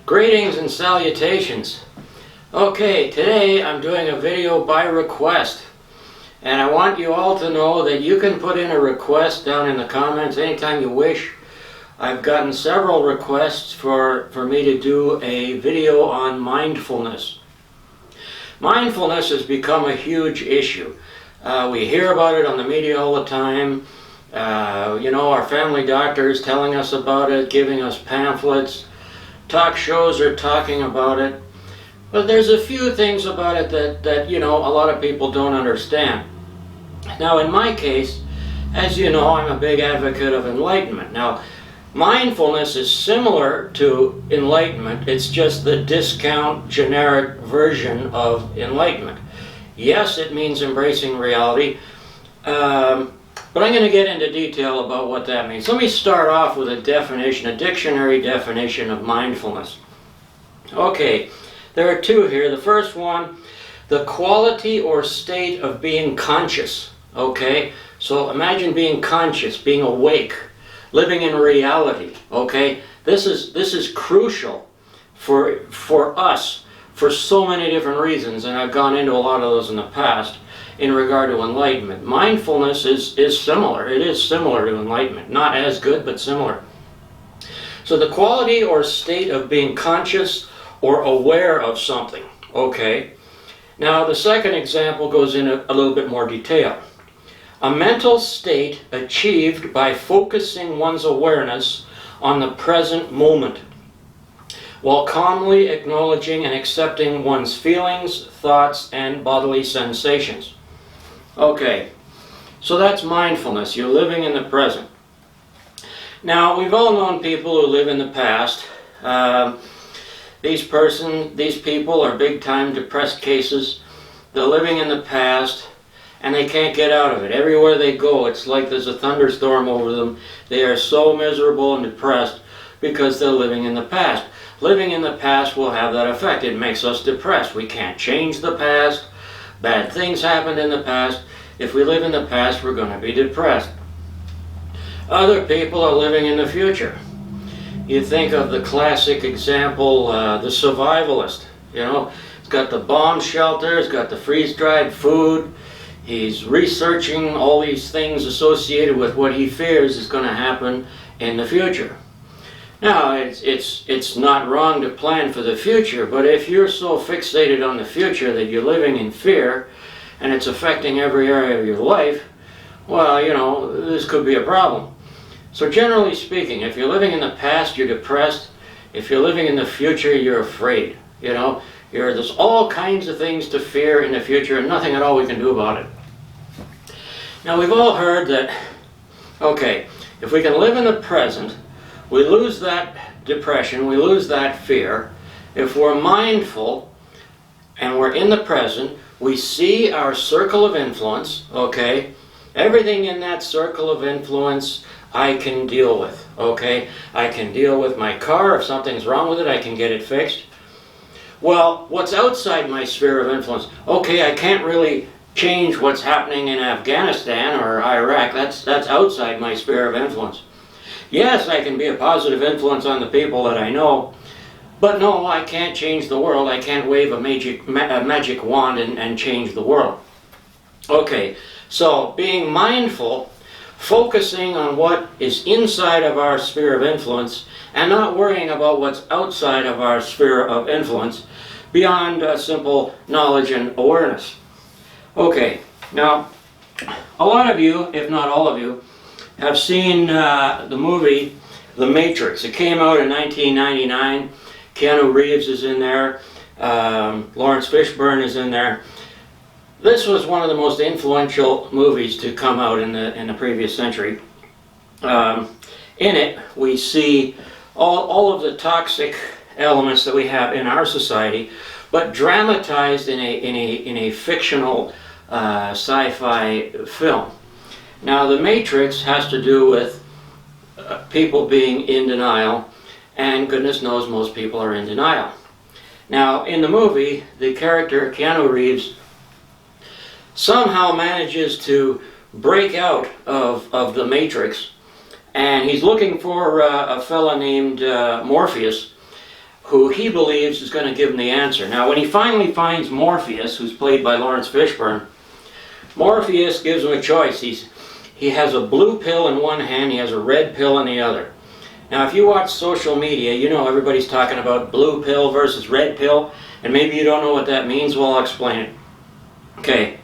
Greetings and salutations. Okay, today I'm doing a video by request, and I want you all to know that you can put in a request down in the comments anytime you wish. I've gotten several requests for me to do a video on mindfulness. Mindfulness has become a huge issue. We hear about it on the media all the time. Our family doctor is telling us about it, giving us pamphlets. Talk shows are talking about it. But there's a few things about it that a lot of people don't understand. Now, in my case, as you know, I'm a big advocate of enlightenment. Now, mindfulness is similar to enlightenment. It's just the discount, generic version of enlightenment. Yes, it means embracing reality, but I'm going to get into detail about what that means. Let me start off with a definition, a dictionary definition of mindfulness. Okay, there are two here. The first one, the quality or state of being conscious. Okay, so imagine being conscious, being awake, living in reality. Okay, this is crucial for us for so many different reasons, and I've gone into a lot of those in the past in regard to enlightenment. Mindfulness is similar. It is similar to enlightenment. Not as good, but similar. So the quality or state of being conscious or aware of something. Okay. Now the second example goes in a little bit more detail. A mental state achieved by focusing one's awareness on the present moment, while calmly acknowledging and accepting one's feelings, thoughts, and bodily sensations. Okay, so that's mindfulness. You're living in the present. Now, we've all known people who live in the past. These people are big-time depressed cases. They're living in the past, and they can't get out of it. Everywhere they go, it's like there's a thunderstorm over them. They are so miserable and depressed because they're living in the past. Living in the past will have that effect. It makes us depressed. We can't change the past. Bad things happened in the past. If we live in the past, we're going to be depressed. Other people are living in the future. You think of the classic example, the survivalist. He's got the bomb shelter, he's got the freeze-dried food. He's researching all these things associated with what he fears is going to happen in the future. Now, it's not wrong to plan for the future, but if you're so fixated on the future that you're living in fear and it's affecting every area of your life, well, this could be a problem. So generally speaking, if you're living in the past, you're depressed. If you're living in the future, you're afraid. There's all kinds of things to fear in the future and nothing at all we can do about it. Now, we've all heard that, okay, if we can live in the present, we lose that depression, we lose that fear. If we're mindful and we're in the present, we see our circle of influence, okay? Everything in that circle of influence I can deal with, okay? I can deal with my car. If something's wrong with it, I can get it fixed. Well, what's outside my sphere of influence? Okay, I can't really change what's happening in Afghanistan or Iraq. That's outside my sphere of influence. Yes, I can be a positive influence on the people that I know, but no, I can't change the world. I can't wave a magic wand and change the world. Okay, so being mindful, focusing on what is inside of our sphere of influence and not worrying about what's outside of our sphere of influence beyond simple knowledge and awareness. Okay, now, a lot of you, if not all of you, have seen the movie The Matrix. It came out in 1999. Keanu Reeves is in there. Lawrence Fishburne is in there. This was one of the most influential movies to come out in the previous century. In it, we see all of the toxic elements that we have in our society, but dramatized in a fictional sci-fi film. Now, The Matrix has to do with people being in denial, and goodness knows most people are in denial. Now, in the movie, the character, Keanu Reeves, somehow manages to break out of the Matrix, and he's looking for a fella named Morpheus, who he believes is going to give him the answer. Now, when he finally finds Morpheus, who's played by Lawrence Fishburne, Morpheus gives him a choice. He has a blue pill in one hand, he has a red pill in the other. Now, if you watch social media, you know everybody's talking about blue pill versus red pill, and maybe you don't know what that means. Well, I'll explain it. Okay,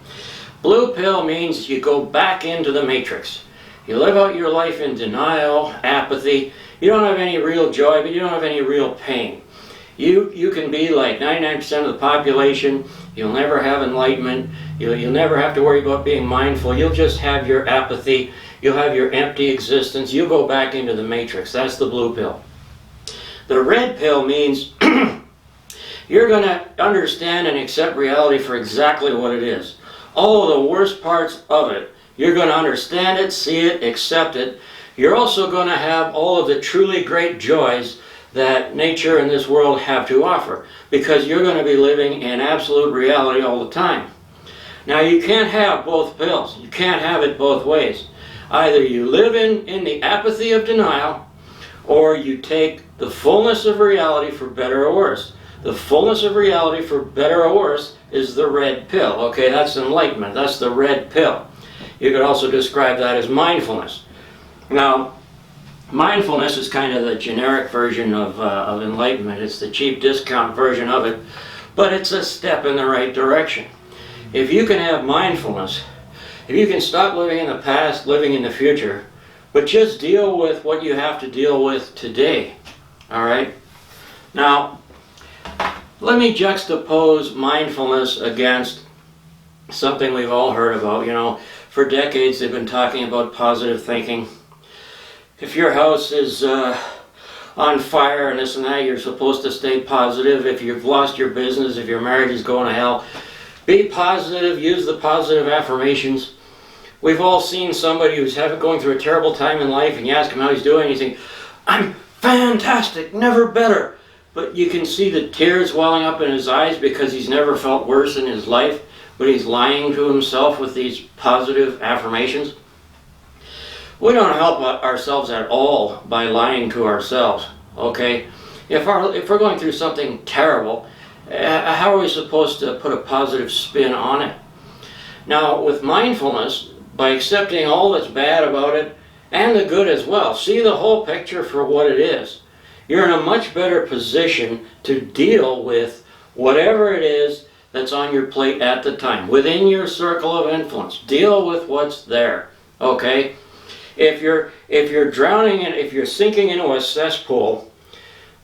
blue pill means you go back into the matrix. You live out your life in denial, apathy. You don't have any real joy, but you don't have any real pain. You can be like 99% of the population. You'll never have enlightenment. You'll never have to worry about being mindful. You'll just have your apathy. You'll have your empty existence. You'll go back into the matrix. That's the blue pill. The red pill means you're going to understand and accept reality for exactly what it is. All of the worst parts of it, you're going to understand it, see it, accept it. You're also going to have all of the truly great joys that nature and this world have to offer, because you're going to be living in absolute reality all the time. Now, you can't have both pills. You can't have it both ways. Either you live in the apathy of denial, or you take the fullness of reality for better or worse. The fullness of reality for better or worse is the red pill. Okay, that's enlightenment. That's the red pill. You could also describe that as mindfulness. Now, mindfulness is kind of the generic version of enlightenment. It's the cheap discount version of it, but it's a step in the right direction. If you can have mindfulness, if you can stop living in the past, living in the future, but just deal with what you have to deal with today, all right? Now, let me juxtapose mindfulness against something we've all heard about. You know, for decades they've been talking about positive thinking. If your house is on fire and this and that, you're supposed to stay positive. If you've lost your business, if your marriage is going to hell, be positive, use the positive affirmations. We've all seen somebody who's going through a terrible time in life, and you ask him how he's doing, and you think, I'm fantastic, never better. But you can see the tears welling up in his eyes because he's never felt worse in his life, but he's lying to himself with these positive affirmations. We don't help ourselves at all by lying to ourselves, okay? If we're going through something terrible, how are we supposed to put a positive spin on it? Now, with mindfulness, by accepting all that's bad about it and the good as well, see the whole picture for what it is. You're in a much better position to deal with whatever it is that's on your plate at the time, within your circle of influence. Deal with what's there, okay? If you're drowning and if you're sinking into a cesspool,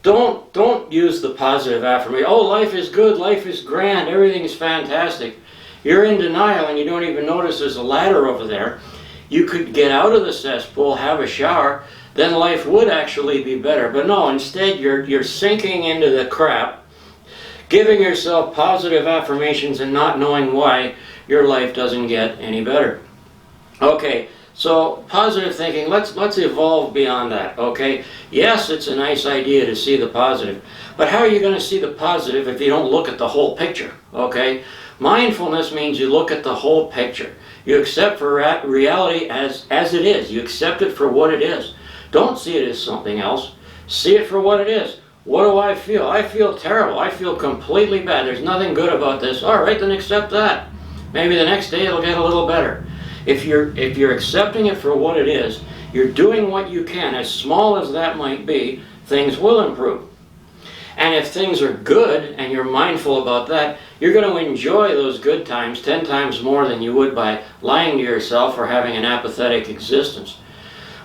don't use the positive affirmation. Oh, life is good, life is grand, everything is fantastic. You're in denial and you don't even notice there's a ladder over there. You could get out of the cesspool, have a shower, then life would actually be better. But no, instead you're sinking into the crap, giving yourself positive affirmations and not knowing why your life doesn't get any better. Okay, so positive thinking, let's evolve beyond that, okay? Yes, it's a nice idea to see the positive, but how are you going to see the positive if you don't look at the whole picture, okay? Mindfulness means you look at the whole picture. You accept for reality as it is. You accept it for what it is. Don't see it as something else. See it for what it is. What do I feel? I feel terrible. I feel completely bad. There's nothing good about this. All right, then accept that. Maybe the next day it'll get a little better. If you're accepting it for what it is, you're doing what you can, as small as that might be, things will improve. And if things are good and you're mindful about that, you're going to enjoy those good times 10 times more than you would by lying to yourself or having an apathetic existence.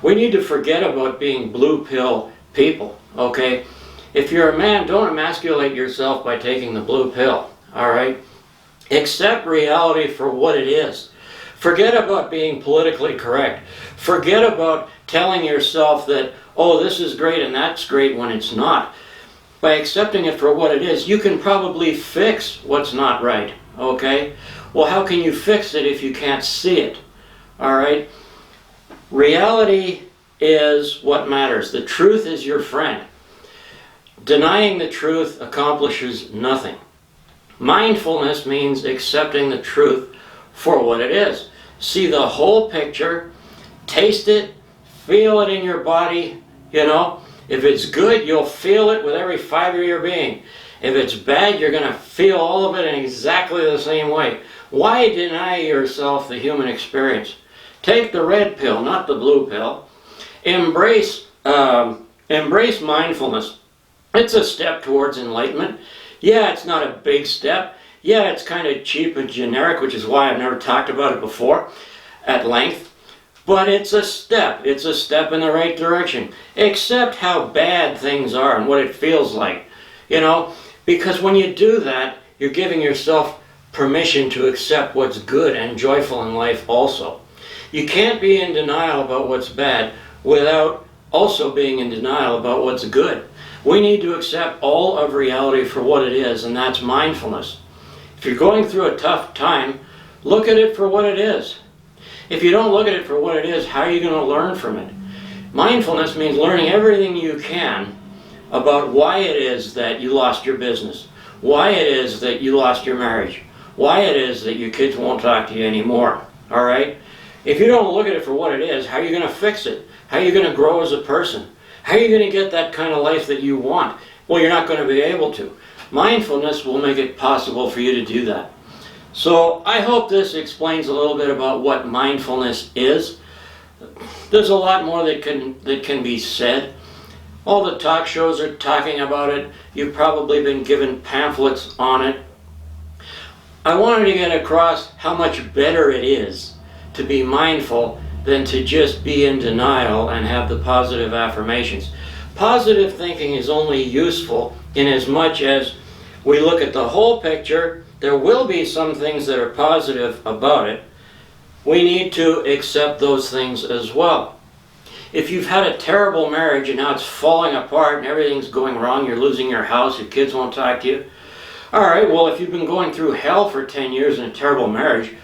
We need to forget about being blue pill people, okay? If you're a man, don't emasculate yourself by taking the blue pill, all right? Accept reality for what it is. Forget about being politically correct. Forget about telling yourself that, oh, this is great and that's great when it's not. By accepting it for what it is, you can probably fix what's not right, okay? Well, how can you fix it if you can't see it, all right? Reality is what matters. The truth is your friend. Denying the truth accomplishes nothing. Mindfulness means accepting the truth for what it is. See the whole picture, taste it, feel it in your body, you know. If it's good, you'll feel it with every fiber of your being. If it's bad, you're going to feel all of it in exactly the same way. Why deny yourself the human experience? Take the red pill, not the blue pill. Embrace mindfulness. It's a step towards enlightenment. Yeah, it's not a big step. Yeah, it's kind of cheap and generic, which is why I've never talked about it before at length. But it's a step. It's a step in the right direction. Accept how bad things are and what it feels like. You know, because when you do that, you're giving yourself permission to accept what's good and joyful in life also. You can't be in denial about what's bad without also being in denial about what's good. We need to accept all of reality for what it is, and that's mindfulness. If you're going through a tough time, look at it for what it is. If you don't look at it for what it is, how are you going to learn from it? Mindfulness means learning everything you can about why it is that you lost your business, why it is that you lost your marriage, why it is that your kids won't talk to you anymore, all right? If you don't look at it for what it is, how are you going to fix it? How are you going to grow as a person? How are you going to get that kind of life that you want? Well, you're not going to be able to. Mindfulness will make it possible for you to do that. So I hope this explains a little bit about what mindfulness is. There's a lot more that can be said. All the talk shows are talking about it. You've probably been given pamphlets on it. I wanted to get across how much better it is to be mindful than to just be in denial and have the positive affirmations. Positive thinking is only useful in as much as we look at the whole picture. There will be some things that are positive about it. We need to accept those things as well. If you've had a terrible marriage and now it's falling apart and everything's going wrong, you're losing your house, your kids won't talk to you. All right, well, if you've been going through hell for 10 years in a terrible marriage,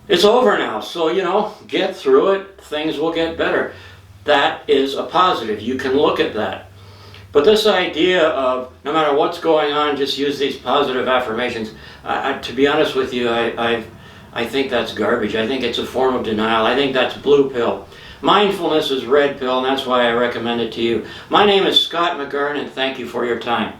it's over now. So, you know, get through it. Things will get better. That is a positive. You can look at that. But this idea of no matter what's going on, just use these positive affirmations, to be honest with you, I think that's garbage. I think it's a form of denial. I think that's blue pill. Mindfulness is red pill, and that's why I recommend it to you. My name is Scott McGurn, and thank you for your time.